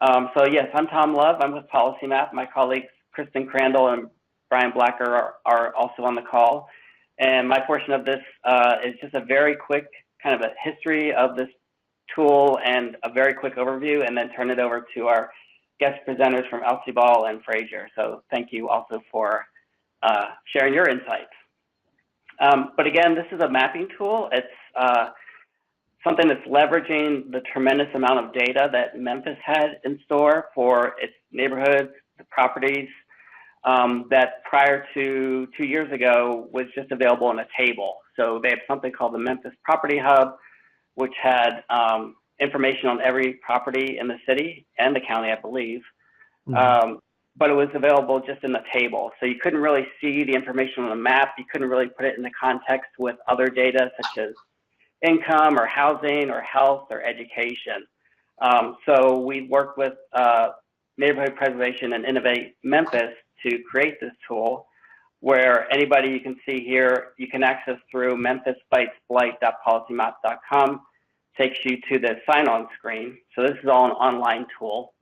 So yes, I'm Tom Love. I'm with PolicyMap. My colleagues Kristen Crandall and Brian Blacker are also on the call. And my portion of this is just a very quick kind of a history of this tool and a very quick overview, and then turn it over to our guest presenters from Ball and Fraser. So thank you also for sharing your insights. But again, this is a mapping tool. It's something that's leveraging the tremendous amount of data that Memphis had in store for its neighborhoods, the properties, that prior to 2 years ago was just available in a table. So they have something called the Memphis Property Hub, which had information on every property in the city and the county, I believe. But it was available just in the table. So you couldn't really see the information on the map. You couldn't really put it into context with other data such as income or housing or health or education. So we worked with Neighborhood Preservation and Innovate Memphis to create this tool where anybody you can see here, you can access through Memphis Blight.policymap.com, takes you to the sign-on screen. So this is all an online tool.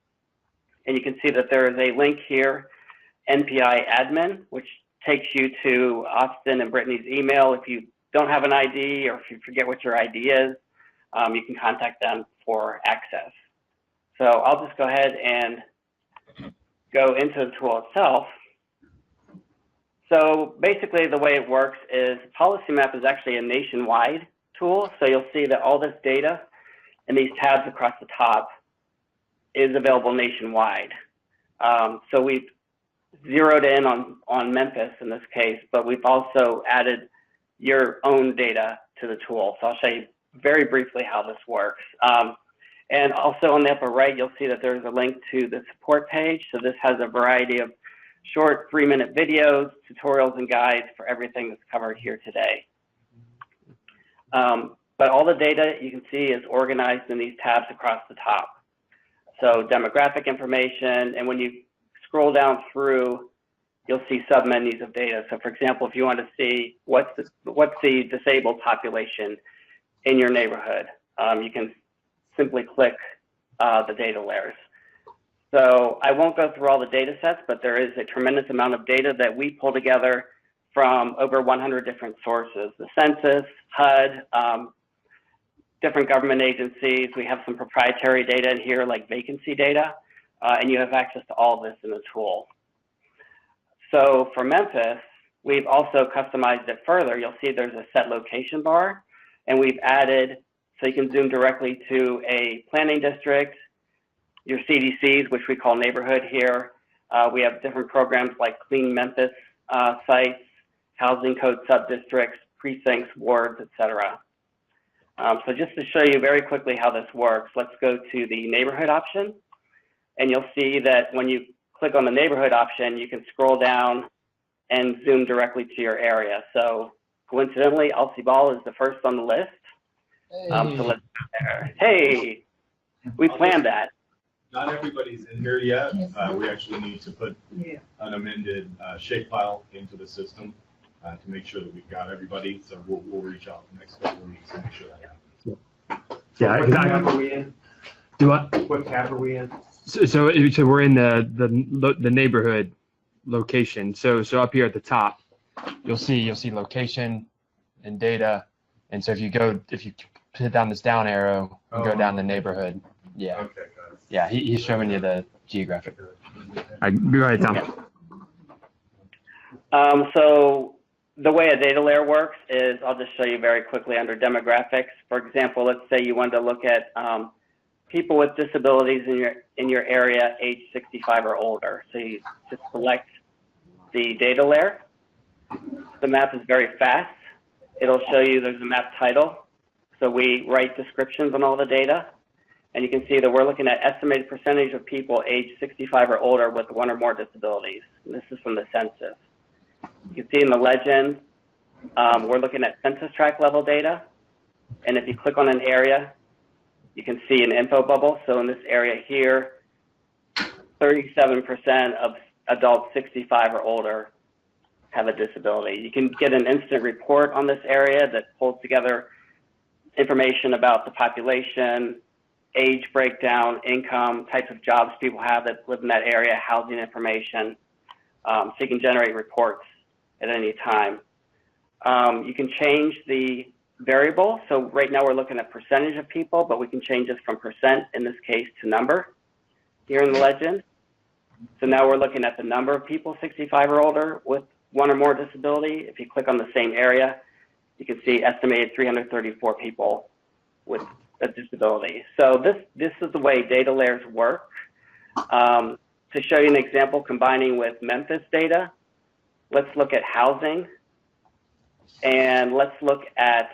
And you can see that there is a link here, NPI admin, which takes you to Austin and Brittany's email. If you don't have an ID or if you forget what your ID is, you can contact them for access. So I'll just go ahead and go into the tool itself. So basically the way it works is PolicyMap is actually a nationwide tool. So you'll see that all this data and these tabs across the top is available nationwide. So we've zeroed in on Memphis in this case, but we've also added your own data to the tool. So I'll show you very briefly how this works. And also on the upper right, you'll see that there's a link to the support page. So this has a variety of short 3-minute videos, tutorials, and guides for everything that's covered here today. But all the data you can see is organized in these tabs across the top. So demographic information, and when you scroll down through, you'll see submenus of data. So for example, if you want to see what's the disabled population in your neighborhood, you can simply click the data layers. So I won't go through all the data sets, but there is a tremendous amount of data that we pull together from over 100 different sources, the census, HUD, different government agencies. We have some proprietary data in here like vacancy data, and you have access to all of this in the tool. So for Memphis, we've also customized it further. You'll see there's a set location bar, and we've added, so you can zoom directly to a planning district, your CDCs, which we call neighborhood here. We have different programs like Clean Memphis sites, housing code subdistricts, precincts, wards, etc. So just to show you very quickly how this works, let's go to the neighborhood option. And you'll see that when you click on the neighborhood option, you can scroll down and zoom directly to your area. So coincidentally, Ball is the first on the list. Hey. So let's go there. Hey, we planned that. Not everybody's in here yet. We actually need to put an amended shapefile into the system to make sure that we've got everybody. So we'll reach out the next couple of weeks to make sure that happens. Yeah, what tab are we in? Do what? What tab are we in? So we're in the neighborhood location. So up here at the top, you'll see location and data. And so if you hit down this down arrow and go down the neighborhood, yeah. Okay, got it. Yeah, he's showing you the geographic. All right, go ahead, Tom. So the way a data layer works is, I'll just show you very quickly under demographics. For example, let's say you wanted to look at people with disabilities in your area age 65 or older. So you just select the data layer. The map is very fast. It'll show you there's a map title. So we write descriptions on all the data. And you can see that we're looking at estimated percentage of people age 65 or older with 1 or more disabilities. And this is from the census. You can see in the legend, we're looking at census tract level data. And if you click on an area, you can see an info bubble. So in this area here, 37% of adults 65 or older have a disability. You can get an instant report on this area that pulls together information about the population, age breakdown, income, types of jobs people have that live in that area, housing information. So you can generate reports at any time. You can change the variable. So right now we're looking at percentage of people, but we can change this from percent, in this case, to number here in the legend. So now we're looking at the number of people 65 or older with one or more disability. If you click on the same area, you can see estimated 334 people with a disability. So this is the way data layers work. To show you an example, combining with Memphis data, let's look at housing, and let's look at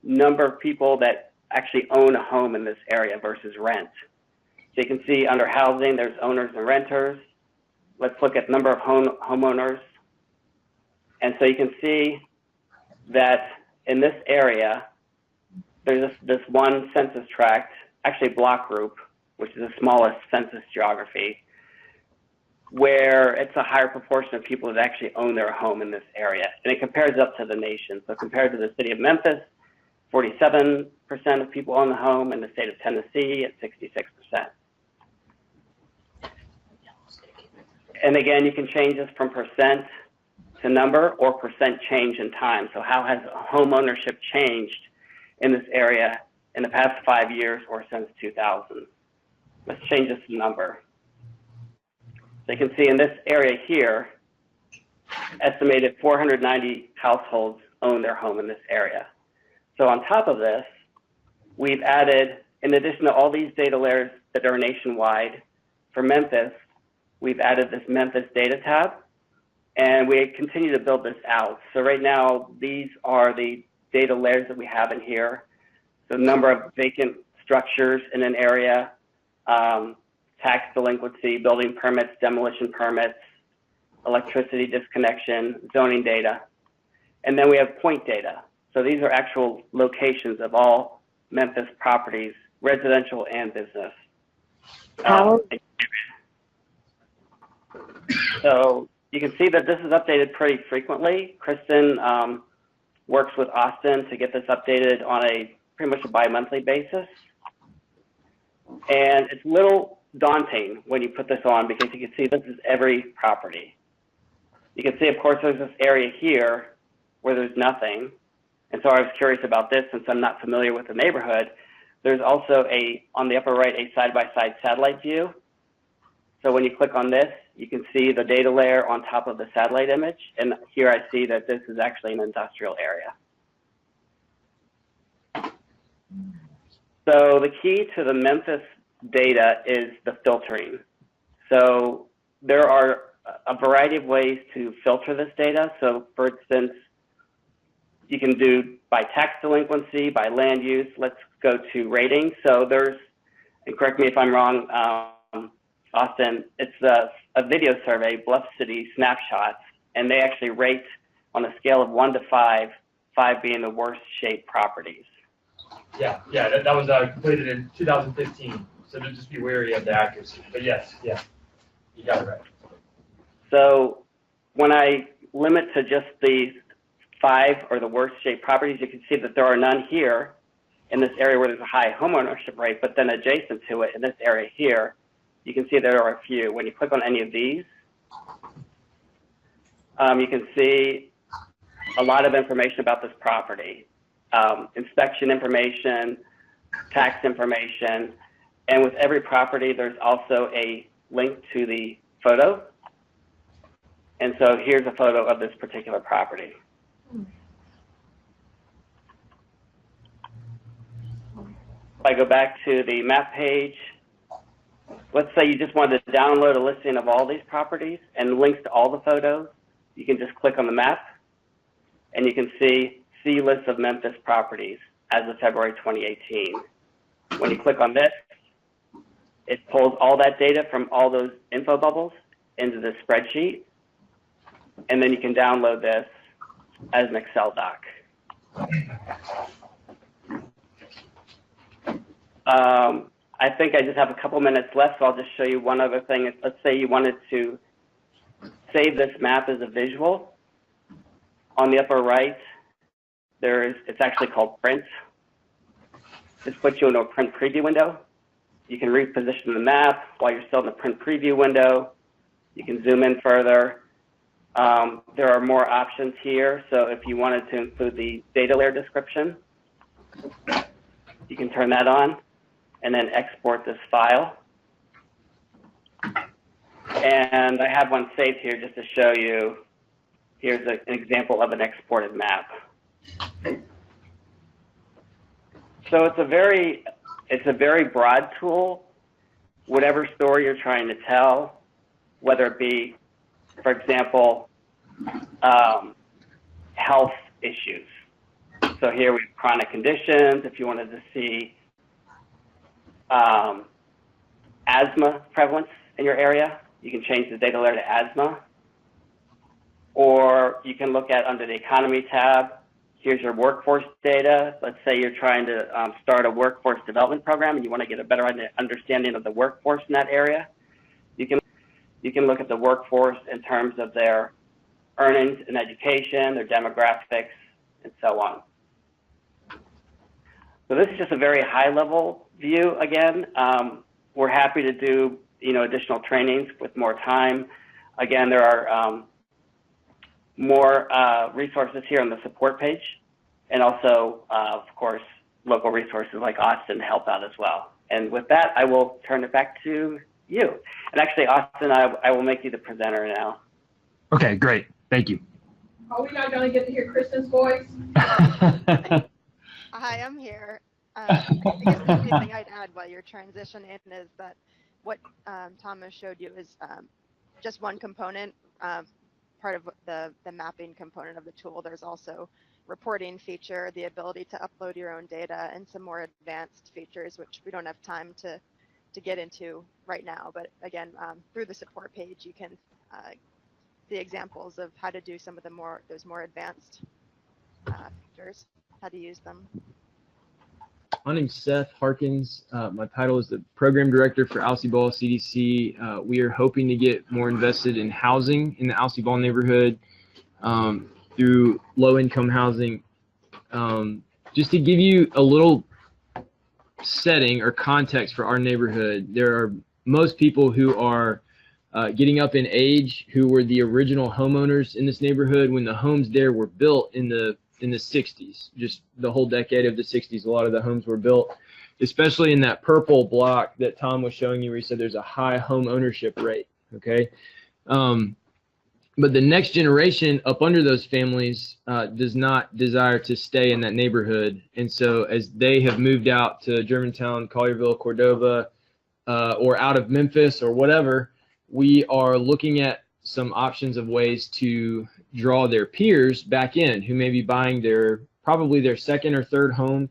number of people that actually own a home in this area versus rent. So you can see under housing, there's owners and renters. Let's look at number of homeowners. And so you can see that in this area, there's this one census tract, actually block group, which is the smallest census geography, where it's a higher proportion of people that actually own their home in this area. And it compares up to the nation. So compared to the city of Memphis, 47% of people own the home, in the state of Tennessee at 66%. And again, you can change this from percent to number or percent change in time. So how has home ownership changed in this area in the past 5 years or since 2000? Let's change this to number. So you can see in this area here, estimated 490 households own their home in this area. So on top of this, we've added, in addition to all these data layers that are nationwide, for Memphis, we've added this Memphis data tab, and we continue to build this out. So right now, these are the data layers that we have in here. So number of vacant structures in an area, tax delinquency, building permits, demolition permits, electricity disconnection, zoning data. And then we have point data. So these are actual locations of all Memphis properties, residential and business. So you can see that this is updated pretty frequently. Kristen works with Austin to get this updated on a pretty much a bi-monthly basis. And it's a little daunting when you put this on, because you can see this is every property. You can see, of course, there's this area here where there's nothing. And so I was curious about this since I'm not familiar with the neighborhood. There's also on the upper right, a side-by-side satellite view. So when you click on this, you can see the data layer on top of the satellite image. And here I see that this is actually an industrial area. So the key to the Memphis data is the filtering. So there are a variety of ways to filter this data. So for instance, you can do by tax delinquency, by land use. Let's go to rating. So there's, and correct me if I'm wrong, Austin, it's a video survey, Bluff City Snapshots, and they actually rate on a scale of 1 to 5, 5 being the worst shaped properties. Yeah, that was completed in 2015. So just be wary of the accuracy. But yes, you got it right. So when I limit to just the 5 or the worst shaped properties, you can see that there are none here in this area where there's a high homeownership rate, but then adjacent to it in this area here, you can see there are a few. When you click on any of these, you can see a lot of information about this property. Inspection information, tax information, and with every property, there's also a link to the photo. And so here's a photo of this particular property. If I go back to the map page, let's say you just wanted to download a listing of all these properties and links to all the photos. You can just click on the map, and you can see list of Memphis properties as of February 2018. When you click on this, it pulls all that data from all those info bubbles into the spreadsheet, and then you can download this as an Excel doc. I think I just have a couple minutes left, so I'll just show you one other thing. Let's say you wanted to save this map as a visual. On the upper right, it's actually called print. This puts you into a print preview window. You can reposition the map while you're still in the print preview window. You can zoom in further. There are more options here. So if you wanted to include the data layer description, you can turn that on and then export this file. And I have one saved here just to show you. Here's an example of an exported map. So it's a very broad tool. Whatever story you're trying to tell, whether it be, for example, health issues. So here we have chronic conditions. If you wanted to see asthma prevalence in your area, you can change the data layer to asthma. Or you can look at under the economy tab, here's your workforce data. Let's say you're trying to start a workforce development program and you want to get a better understanding of the workforce in that area. You can look at the workforce in terms of their earnings and education, their demographics, and so on. So this is just a very high-level view. Again, we're happy to do additional trainings with more time. Again, there are more resources here on the support page, and also, of course, local resources like Austin help out as well. And with that, I will turn it back to you. And actually, Austin, I will make you the presenter now. Okay, great. Thank you. Are we not going to get to hear Kristen's voice? Hi, I'm here. I guess the only thing I'd add while you're transitioning is that what Thomas showed you is just one component, part of the mapping component of the tool. There's also reporting feature, the ability to upload your own data, and some more advanced features, which we don't have time to get into right now. But again, through the support page, you can see examples of how to do some of those more advanced features, how to use them. My name's Seth Harkins. My title is the Program Director for Alcee Ball CDC. We are hoping to get more invested in housing in the Alcee Ball neighborhood through low-income housing. Just to give you a little setting or context for our neighborhood, there are most people who are getting up in age who were the original homeowners in this neighborhood when the homes there were built in the 60s, just the whole decade of the 60s. A lot of the homes were built, especially in that purple block that Tom was showing you where he said there's a high home ownership rate, okay? But the next generation up under those families does not desire to stay in that neighborhood. And so as they have moved out to Germantown, Collierville, Cordova, or out of Memphis or whatever, we are looking at some options of ways to draw their peers back in who may be buying probably their second or third home,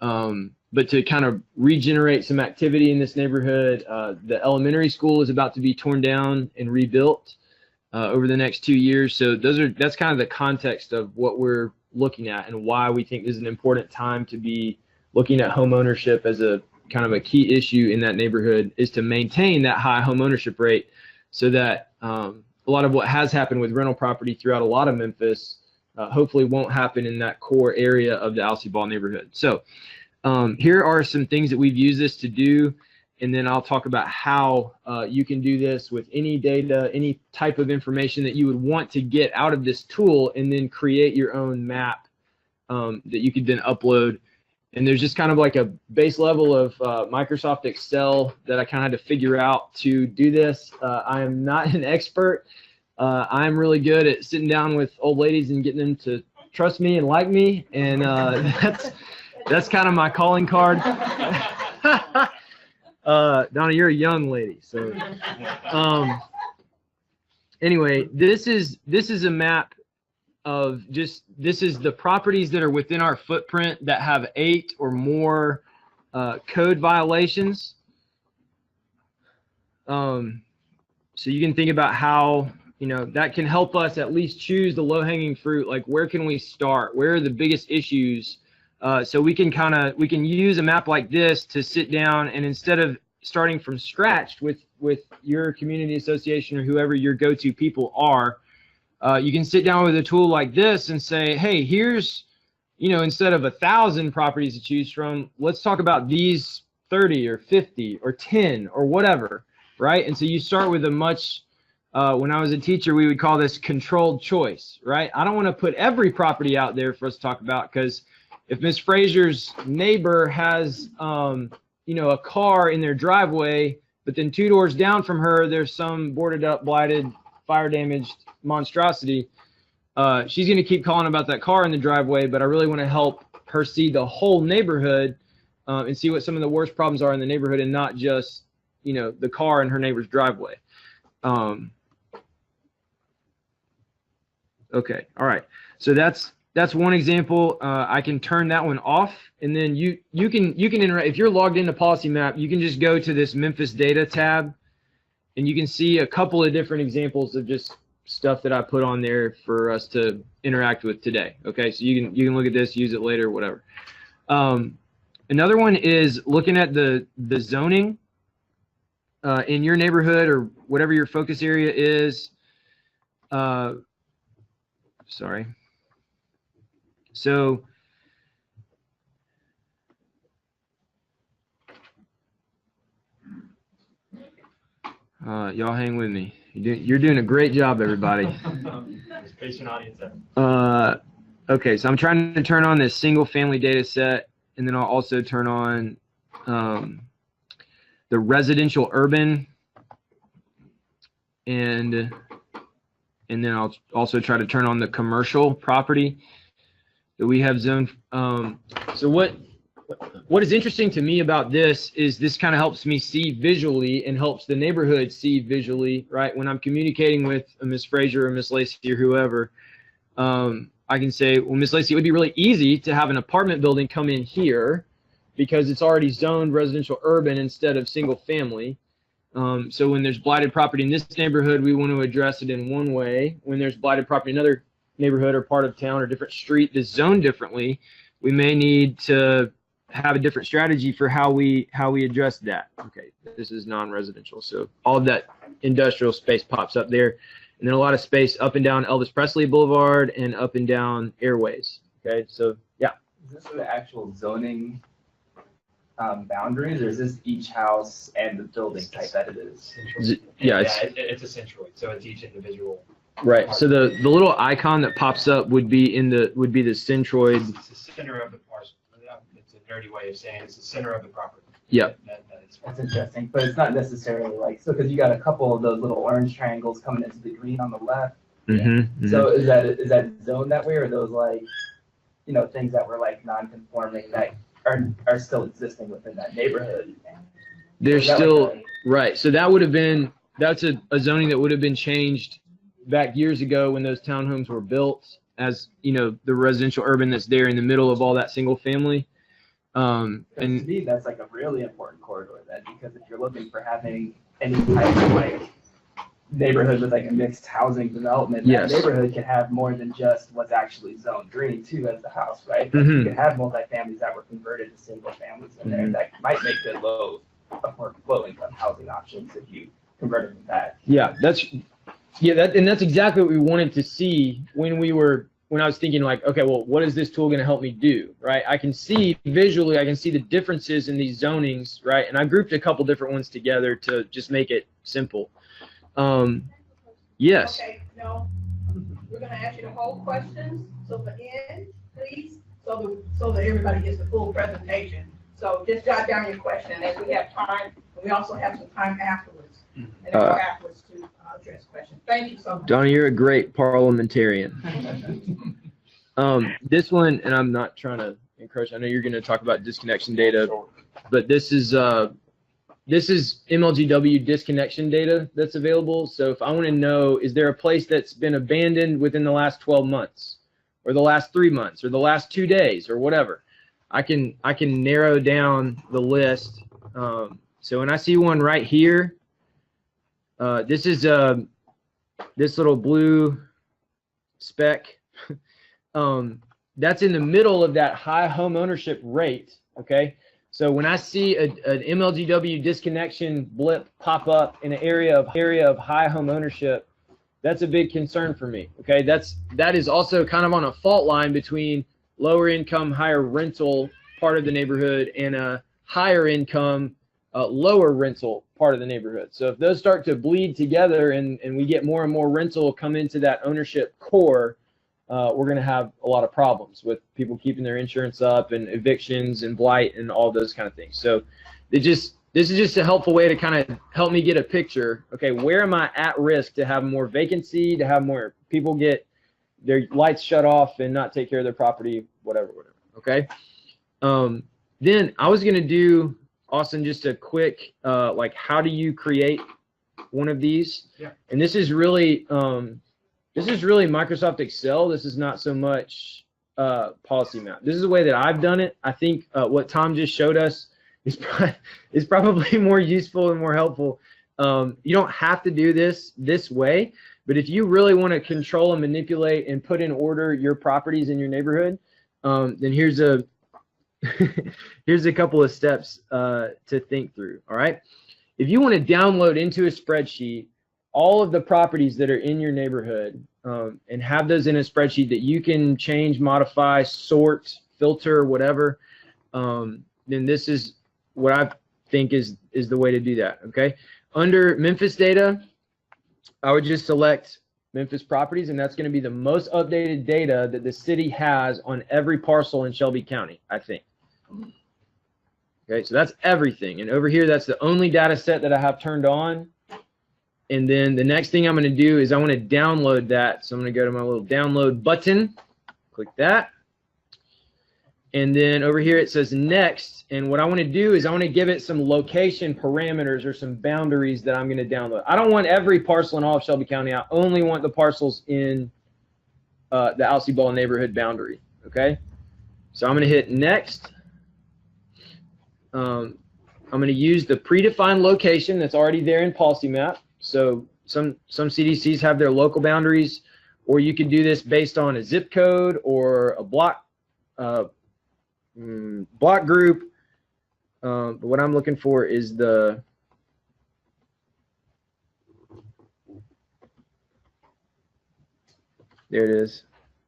but to kind of regenerate some activity in this neighborhood. The elementary school is about to be torn down and rebuilt over the next 2 years. So that's kind of the context of what we're looking at and why we think this is an important time to be looking at home ownership as a kind of a key issue in that neighborhood, is to maintain that high home ownership rate so that a lot of what has happened with rental property throughout a lot of Memphis hopefully won't happen in that core area of the Alcee Ball neighborhood. So here are some things that we've used this to do, and then I'll talk about how you can do this with any data, any type of information that you would want to get out of this tool, and then create your own map that you could then upload. And there's just kind of like a base level of Microsoft Excel that I kind of had to figure out to do this. I am not an expert. I'm really good at sitting down with old ladies and getting them to trust me and like me, and that's kind of my calling card. Donna, you're a young lady, so anyway, this is a map of this is the properties that are within our footprint that have 8 or more code violations. So you can think about how that can help us at least choose the low-hanging fruit. Like, where can we start? Where are the biggest issues? So we can use a map like this to sit down, and instead of starting from scratch with your community association or whoever your go-to people are, you can sit down with a tool like this and say, hey, here's, instead of 1,000 properties to choose from, let's talk about these 30 or 50 or 10 or whatever, right? And so you start with a much, when I was a teacher, we would call this controlled choice, right? I don't want to put every property out there for us to talk about, because if Miss Frazier's neighbor has, you know, a car in their driveway, but then 2 doors down from her, there's some boarded up, blighted, fire damaged monstrosity, she's going to keep calling about that car in the driveway, but I really want to help her see the whole neighborhood and see what some of the worst problems are in the neighborhood, and not just, you know, the car in her neighbor's driveway. Okay, all right. So that's one example. I can turn that one off, and then you can interact. If you're logged into PolicyMap, you can just go to this Memphis data tab, and you can see a couple of different examples of just stuff that I put on there for us to interact with today. Okay, so you can look at this, use it later, whatever. Another one is looking at the zoning in your neighborhood or whatever your focus area is. Sorry. So y'all hang with me. You're doing a great job, everybody. Patient audience. Okay, so I'm trying to turn on this single family data set, and then I'll also turn on the residential urban, and then I'll also try to turn on the commercial property that we have zoned. So what is interesting to me about this is this kind of helps me see visually and helps the neighborhood see visually, right? When I'm communicating with a Miss Frazier or Miss Lacey or whoever, I can say, well, Miss Lacey, it would be really easy to have an apartment building come in here because it's already zoned residential urban instead of single family. So when there's blighted property in this neighborhood, we want to address it in one way. When there's blighted property in another neighborhood or part of town or different street that's zoned differently, we may need to have a different strategy for how we address that. Okay, this is non-residential, so all of that industrial space pops up there, and then a lot of space up and down Elvis Presley Boulevard and up and down Airways. Okay, so yeah. Is this the actual zoning boundaries, or is this each house and the building type that it is? Yeah, it's a centroid, so it's each individual. Right. So the little icon that pops up would be the centroid. It's the center of the parcel. It's a nerdy way of saying it's the center of the property. Yep. That's interesting, but it's not necessarily like, so because you got a couple of those little orange triangles coming into the green on the left. Mm-hmm. So is that zoned that way, or are those like, you know, things that were like non-conforming that are still existing within that neighborhood? They're still right. So that's a zoning that would have been changed back years ago when those townhomes were built, as you know, the residential urban that's there in the middle of all that single family. And to me, that's like a really important corridor then, because if you're looking for having any type of like neighborhood with like a mixed housing development, yes, that neighborhood can have more than just what's actually zoned green too as the house, right? Mm-hmm. You can have multifamilies that were converted to single families in there that might make good low income housing options if you converted them back. Yeah, that's exactly what we wanted to see when I was thinking like, okay, well, what is this tool going to help me do, right? I can see visually, I can see the differences in these zonings, right? And I grouped a couple different ones together to just make it simple. Yes. Okay, no, we're gonna ask you the whole questions, so the end, please, so that everybody gets the full presentation. So just jot down your question as we have time, and we also have some time afterwards, and afterwards to address questions. Thank you so much. Donnie, you're a great parliamentarian. This one, and I'm not trying to encroach, I know you're going to talk about disconnection data, but this is MLGW disconnection data that's available. So if I want to know, is there a place that's been abandoned within the last 12 months or the last 3 months or the last 2 days or whatever, I can narrow down the list. So when I see one right here, this is this little blue speck. That's in the middle of that high home ownership rate. Okay. So when I see an MLGW disconnection blip pop up in an area of high home ownership, that's a big concern for me. Okay, that is also kind of on a fault line between lower income, higher rental part of the neighborhood and a higher income, lower rental part of the neighborhood. So if those start to bleed together and we get more and more rental come into that ownership core, we're going to have a lot of problems with people keeping their insurance up and evictions and blight and all those kind of things. So this is just a helpful way to kind of help me get a picture. Okay, where am I at risk to have more vacancy, to have more people get their lights shut off and not take care of their property, whatever. Okay. Then I was going to do, Austin, just a quick, like, how do you create one of these? Yeah. And this is really Microsoft Excel. This is not so much PolicyMap. This is the way that I've done it. I think what Tom just showed us is probably more useful and more helpful. You don't have to do this way, but if you really want to control and manipulate and put in order your properties in your neighborhood, then here's a here's a couple of steps to think through. All right, if you want to download into a spreadsheet all of the properties that are in your neighborhood and have those in a spreadsheet that you can change, modify, sort, filter, whatever, then this is what I think is the way to do that. Okay, under Memphis data, I would just select Memphis properties, and that's going to be the most updated data that the city has on every parcel in Shelby County, I think. Okay, so that's everything. And over here, that's the only data set that I have turned on. And then the next thing I'm going to do is I want to download that. So I'm going to go to my little download button, click that. And then over here it says next. And what I want to do is I want to give it some location parameters or some boundaries that I'm going to download. I don't want every parcel in all of Shelby County. I only want the parcels in the Alcee Ball neighborhood boundary. Okay. So I'm going to hit next. I'm going to use the predefined location that's already there in PolicyMap. So some CDCs have their local boundaries, or you can do this based on a zip code or a block group. But what I'm looking for is the there it is.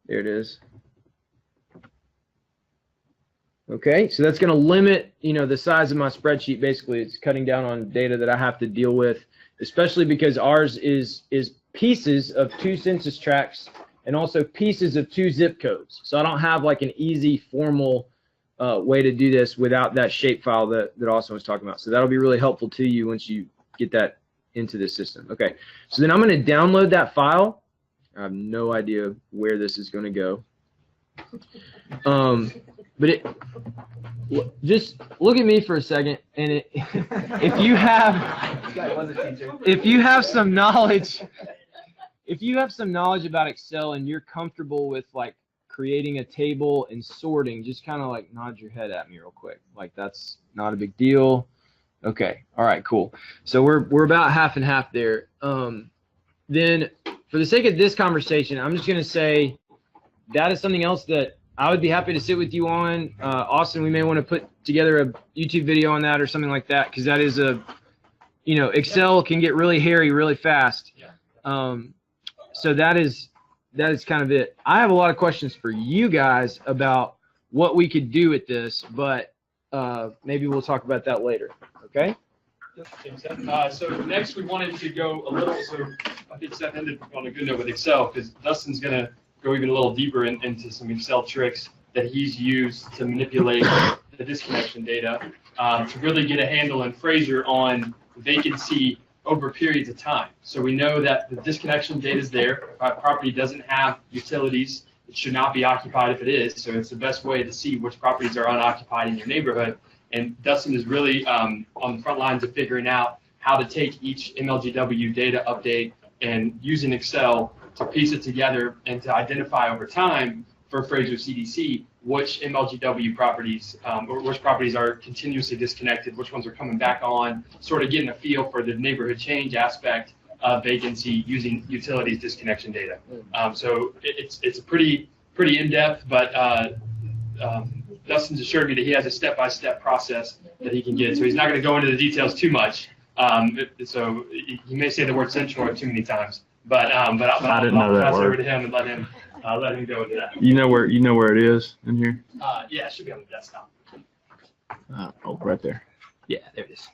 There it is. Okay, so that's going to limit, the size of my spreadsheet. Basically, it's cutting down on data that I have to deal with, especially because ours is pieces of 2 census tracts and also pieces of 2 zip codes. So I don't have like an easy formal way to do this without that shapefile that Austin was talking about. So that'll be really helpful to you once you get that into the system. Okay, so then I'm going to download that file. I have no idea where this is going to go. But just look at me for a second, and if you have some knowledge, about Excel and you're comfortable with like creating a table and sorting, just kind of like nod your head at me real quick. Like that's not a big deal. Okay. All right, cool. So we're about half and half there. Then for the sake of this conversation, I'm just going to say that is something else that I would be happy to sit with you on. Austin, we may want to put together a YouTube video on that or something like that, because that is Excel can get really hairy really fast. So that is kind of it. I have a lot of questions for you guys about what we could do with this, but maybe we'll talk about that later. Okay? So next we wanted to go a little, so I think Seth ended on a good note with Excel, because Dustin's going to go even a little deeper into some Excel tricks that he's used to manipulate the disconnection data to really get a handle, and Fraser, on vacancy over periods of time. So we know that the disconnection data is there. If a property doesn't have utilities, it should not be occupied if it is. So it's the best way to see which properties are unoccupied in your neighborhood. And Dustin is really on the front lines of figuring out how to take each MLGW data update and using Excel to piece it together and to identify over time for Fraser CDC which MLGW properties or which properties are continuously disconnected, which ones are coming back on, sort of getting a feel for the neighborhood change aspect of vacancy using utilities disconnection data. So it's a pretty in-depth, but Dustin's assured me that he has a step-by-step process that he can get. So he's not going to go into the details too much. So he may say the word central too many times. But I'll pass over to him and let him go into that. You know where it is in here? Yeah, it should be on the desktop. Oh, right there. Yeah, there it is.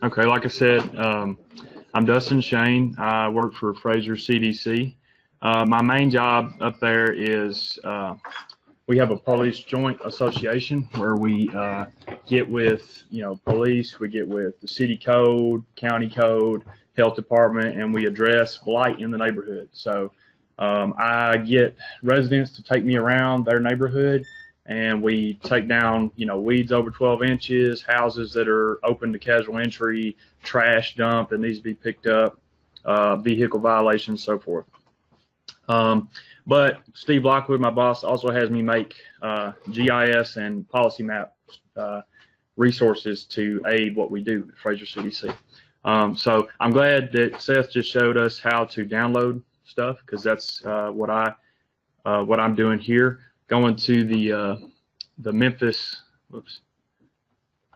Okay, like I said, I'm Dustin Shane. I work for Fraser CDC. My main job up there is we have a police joint association where we get with, police, we get with the city code, county code, health department, and we address blight in the neighborhood. So I get residents to take me around their neighborhood, and we take down, weeds over 12 inches, houses that are open to casual entry, trash dump that needs to be picked up, vehicle violations, so forth. But Steve Lockwood, my boss, also has me make GIS and PolicyMap resources to aid what we do at Fraser CDC. So I'm glad that Seth just showed us how to download stuff, because that's what I'm doing here. Going to the Memphis,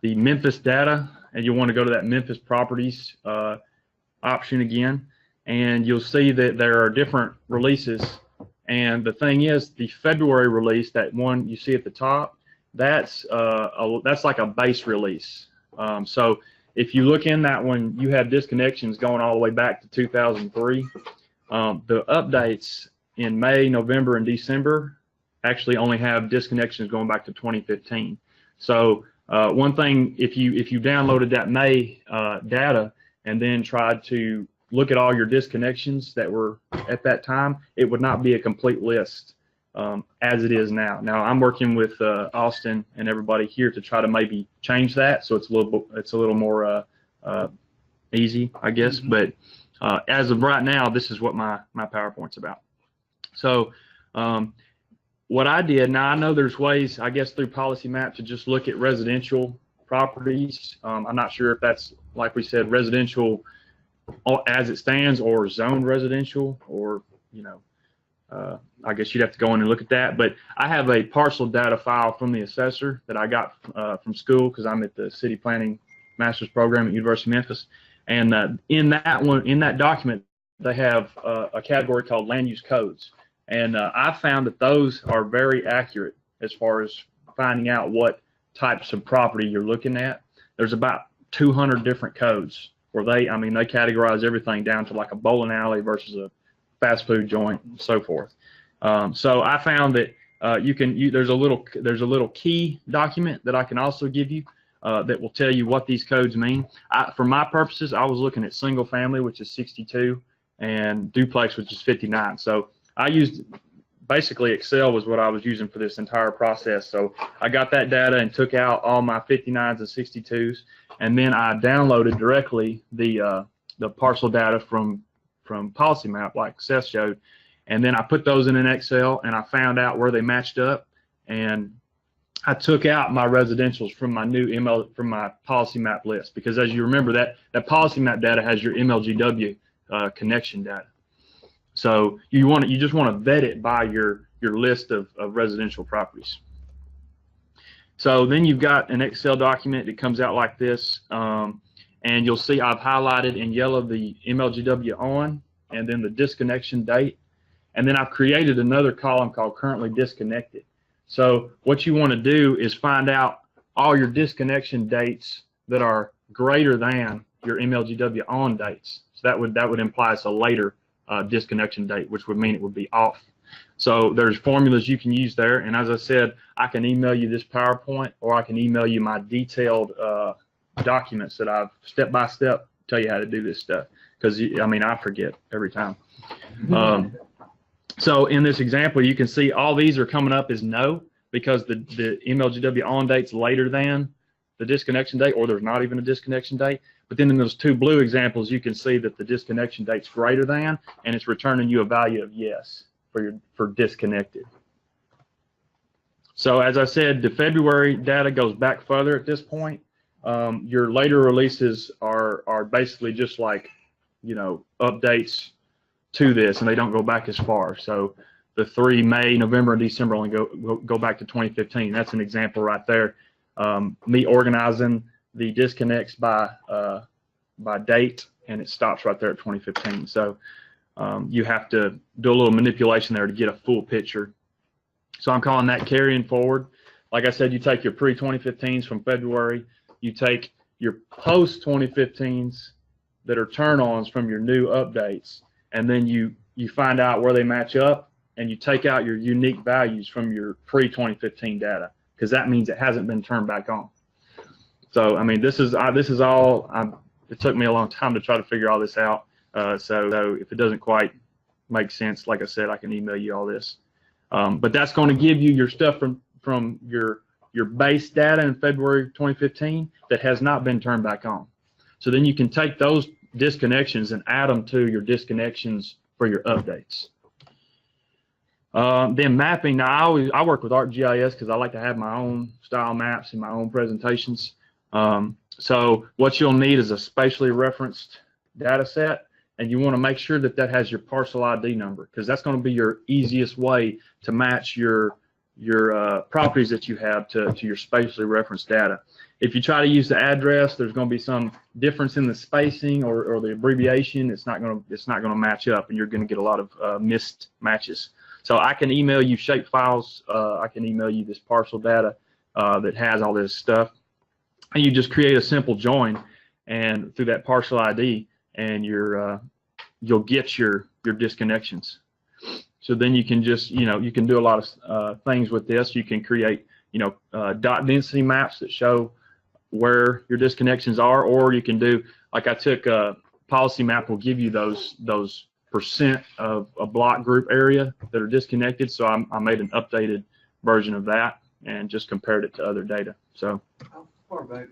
the Memphis data, and you'll want to go to that Memphis properties option again, and you'll see that there are different releases. And the thing is, the February release, that one you see at the top, that's like a base release. So if you look in that one, you have disconnections going all the way back to 2003. The updates in May, November, and December actually only have disconnections going back to 2015. So one thing, if you downloaded that May data and then tried to look at all your disconnections that were at that time, it would not be a complete list as it is now. Now I'm working with Austin and everybody here to try to maybe change that so it's a little more easy, I guess. But as of right now, this is what my PowerPoint's about. So what I did, now I know there's ways, I guess, through PolicyMap to just look at residential properties. I'm not sure if that's, like we said, residential as it stands or zoned residential, or, I guess you'd have to go in and look at that. But I have a parcel data file from the assessor that I got from school, because I'm at the city planning master's program at University of Memphis. And in that document, they have a category called land use codes. And I found that those are very accurate as far as finding out what types of property you're looking at. There's about 200 different codes where they categorize everything down to like a bowling alley versus a fast food joint and so forth. So I found that there's a little key document that I can also give you that will tell you what these codes mean. For my purposes, I was looking at single family, which is 62, and duplex, which is 59. So I used, basically Excel was what I was using for this entire process. So I got that data and took out all my 59s and 62s, and then I downloaded directly the parcel data from PolicyMap, like Seth showed, and then I put those in an Excel, and I found out where they matched up, and I took out my residentials from my new from my PolicyMap list, because as you remember, that PolicyMap data has your MLGW connection data. So you just want to vet it by your list of residential properties. So then you've got an Excel document that comes out like this, and you'll see I've highlighted in yellow the MLGW on, and then the disconnection date, and then I've created another column called currently disconnected. So what you want to do is find out all your disconnection dates that are greater than your MLGW on dates. So that would imply it's a later disconnection date, which would mean it would be off. So there's formulas you can use there, and as I said, I can email you this PowerPoint, or I can email you my detailed documents that I've step by step tell you how to do this stuff, because I forget every time. So in this example, you can see all these are coming up as no, because the MLGW on date's later than the disconnection date, or there's not even a disconnection date. But then in those two blue examples, you can see that the disconnection date's greater than, and it's returning you a value of yes for disconnected. So as I said, the February data goes back further at this point. Your later releases are basically just like, updates to this, and they don't go back as far. So the 3 May, November, and December only go back to 2015. That's an example right there. Me organizing the disconnects by date, and it stops right there at 2015. So you have to do a little manipulation there to get a full picture. So I'm calling that carrying forward. like I said, you take your pre-2015s from February, you take your post-2015s that are turn-ons from your new updates, and then you find out where they match up, and you take out your unique values from your pre-2015 data, because that means it hasn't been turned back on. So, I mean, this is all, it took me a long time to try to figure all this out. So if it doesn't quite make sense, like I said, I can email you all this. But that's going to give you your stuff from your base data in February 2015 that has not been turned back on. So then you can take those disconnections and add them to your disconnections for your updates. Then mapping. Now I work with ArcGIS because I like to have my own style maps and my own presentations. So what you'll need is a spatially referenced data set, and you want to make sure that that has your parcel ID number, because that's going to be your easiest way to match your properties that you have to your spatially referenced data. If you try to use the address, there's going to be some difference in the spacing or the abbreviation. It's not going to match up, and you're going to get a lot of missed matches. So I can email you shape files. I can email you this parcel data that has all this stuff, and you just create a simple join, and through that parcel ID, and you'll get your disconnections. So then you can just, you can do a lot of things with this. You can create, dot density maps that show where your disconnections are, or you can do, like I took PolicyMap will give you those percent of a block group area that are disconnected. So I made an updated version of that and just compared it to other data. So. How far back